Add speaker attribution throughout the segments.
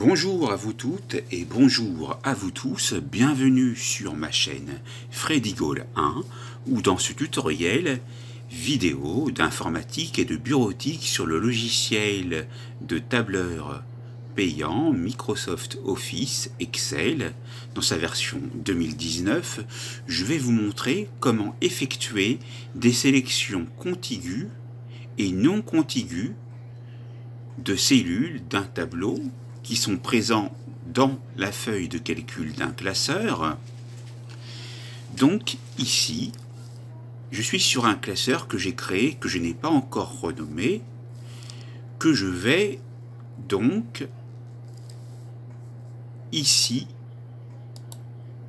Speaker 1: Bonjour à vous toutes et bonjour à vous tous, bienvenue sur ma chaîne Freddy Gall 1 ou dans ce tutoriel vidéo d'informatique et de bureautique sur le logiciel de tableur payant Microsoft Office Excel dans sa version 2019. Je vais vous montrer comment effectuer des sélections contiguës et non contiguës de cellules d'un tableau qui sont présents dans la feuille de calcul d'un classeur. Donc ici, je suis sur un classeur que j'ai créé, que je n'ai pas encore renommé, que je vais donc ici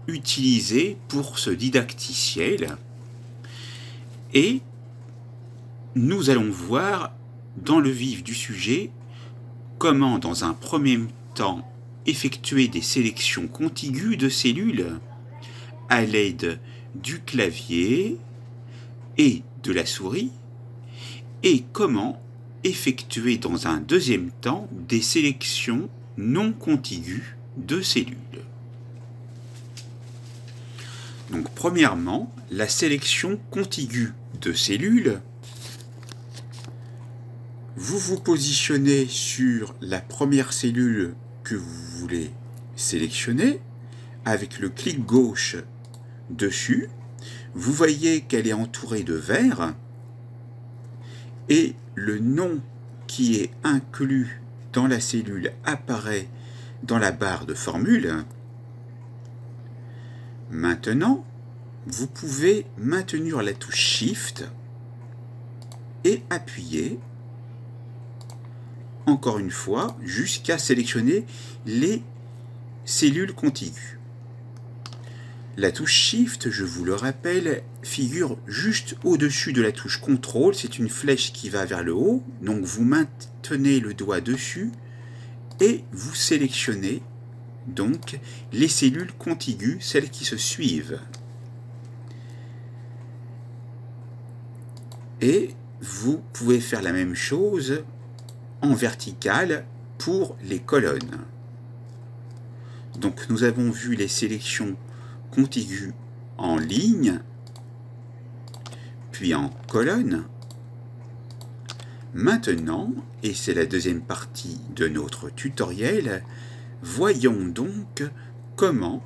Speaker 1: utiliser pour ce didacticiel. Et nous allons voir dans le vif du sujet comment, dans un premier temps, effectuer des sélections contiguës de cellules à l'aide du clavier et de la souris, et comment effectuer dans un deuxième temps des sélections non contiguës de cellules. Donc, premièrement, la sélection contiguë de cellules. Vous vous positionnez sur la première cellule que vous voulez sélectionner avec le clic gauche dessus. Vous voyez qu'elle est entourée de vert et le nom qui est inclus dans la cellule apparaît dans la barre de formule. Maintenant, vous pouvez maintenir la touche Shift et appuyer encore une fois jusqu'à sélectionner les cellules contiguës. La touche Shift, je vous le rappelle, figure juste au-dessus de la touche CTRL. C'est une flèche qui va vers le haut. Donc vous maintenez le doigt dessus et vous sélectionnez donc les cellules contiguës, celles qui se suivent. Et vous pouvez faire la même chose en vertical pour les colonnes. Donc nous avons vu les sélections contiguës en ligne, puis en colonne. Maintenant, et c'est la deuxième partie de notre tutoriel, voyons donc comment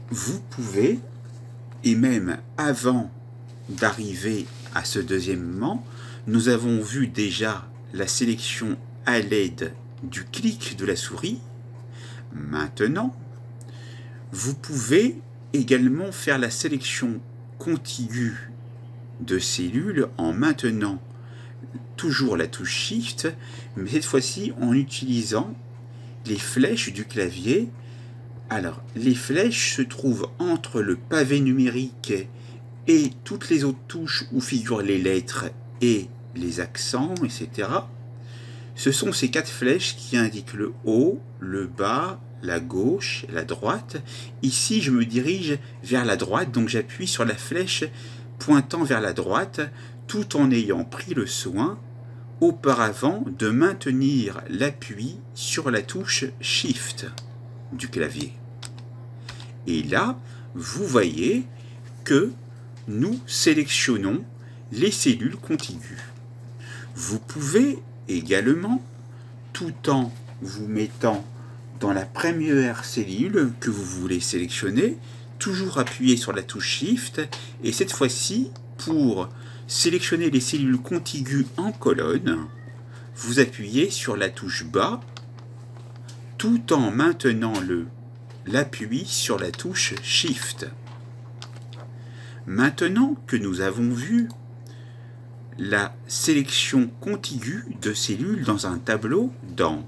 Speaker 1: vous pouvez, et même avant d'arriver à ce deuxièmement, nous avons vu déjà la sélection à l'aide du clic de la souris. Maintenant, vous pouvez également faire la sélection contiguë de cellules en maintenant toujours la touche Shift, mais cette fois-ci en utilisant les flèches du clavier. Alors, les flèches se trouvent entre le pavé numérique et toutes les autres touches où figurent les lettres et les accents, etc. Ce sont ces quatre flèches qui indiquent le haut, le bas, la gauche, la droite. Ici, je me dirige vers la droite, donc j'appuie sur la flèche pointant vers la droite, tout en ayant pris le soin, auparavant, de maintenir l'appui sur la touche Shift du clavier. Et là, vous voyez que nous sélectionnons les cellules contiguës. Vous pouvez également, tout en vous mettant dans la première cellule que vous voulez sélectionner, toujours appuyer sur la touche Shift, et cette fois-ci, pour sélectionner les cellules contiguës en colonne, vous appuyez sur la touche bas, tout en maintenant l'appui sur la touche Shift. Maintenant que nous avons vu la sélection contiguë de cellules dans un tableau dans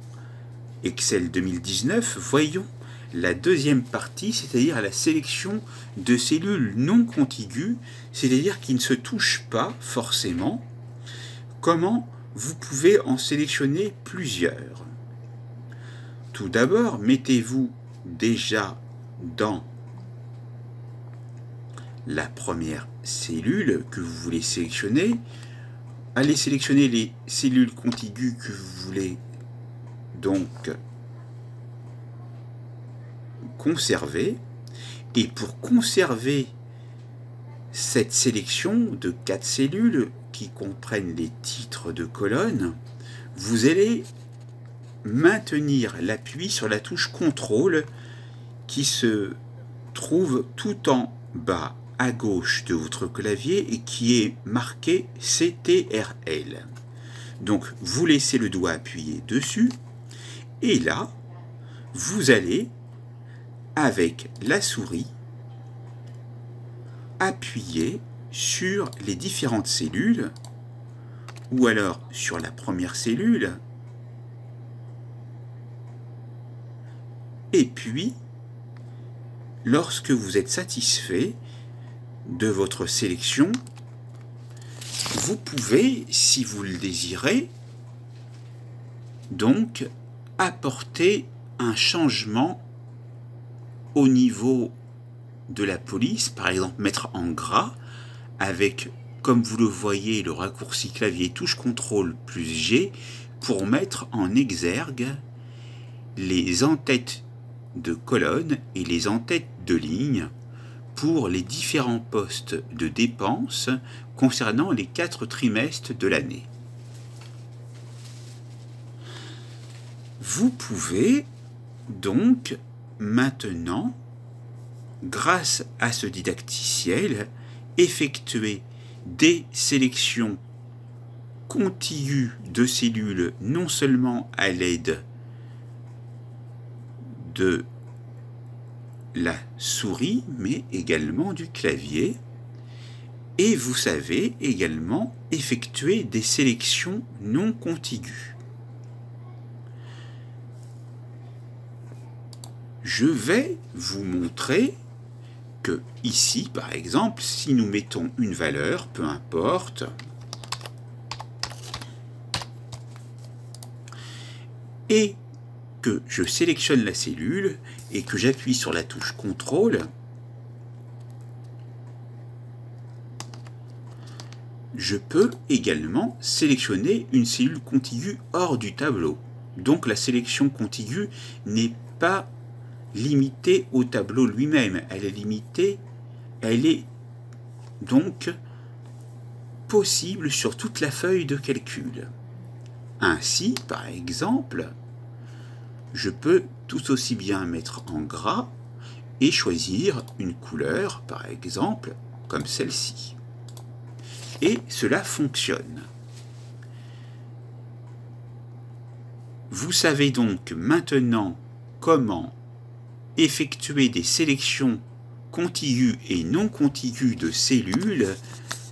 Speaker 1: Excel 2019, voyons la deuxième partie, c'est-à-dire la sélection de cellules non contiguës, c'est-à-dire qui ne se touchent pas forcément. Comment vous pouvez en sélectionner plusieurs? Tout d'abord, mettez-vous déjà dans la première cellule que vous voulez sélectionner. Allez sélectionner les cellules contiguës que vous voulez donc conserver. Et pour conserver cette sélection de 4 cellules qui comprennent les titres de colonne, vous allez maintenir l'appui sur la touche CTRL qui se trouve tout en bas à gauche de votre clavier et qui est marqué CTRL. Donc vous laissez le doigt appuyé dessus et là vous allez avec la souris appuyer sur les différentes cellules ou alors sur la première cellule et puis lorsque vous êtes satisfait de votre sélection, vous pouvez, si vous le désirez, donc apporter un changement au niveau de la police, par exemple mettre en gras avec, comme vous le voyez, le raccourci clavier touche CTRL plus G pour mettre en exergue les en-têtes de colonne et les en-têtes de ligne pour les différents postes de dépenses concernant les 4 trimestres de l'année. Vous pouvez donc maintenant, grâce à ce didacticiel, effectuer des sélections contiguës de cellules non seulement à l'aide de la souris, mais également du clavier. Et vous savez également effectuer des sélections non contiguës. Je vais vous montrer que ici, par exemple, si nous mettons une valeur, peu importe, et que je sélectionne la cellule et que j'appuie sur la touche CTRL, je peux également sélectionner une cellule contiguë hors du tableau. Donc la sélection contiguë n'est pas limitée au tableau lui-même, elle est donc possible sur toute la feuille de calcul. Ainsi, par exemple, je peux tout aussi bien mettre en gras et choisir une couleur, par exemple, comme celle-ci. Et cela fonctionne. Vous savez donc maintenant comment effectuer des sélections contiguës et non contiguës de cellules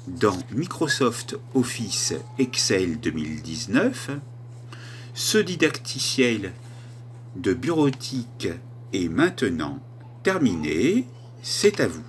Speaker 1: dans Microsoft Office Excel 2019. Ce didacticiel de bureautique est maintenant terminé. C'est à vous.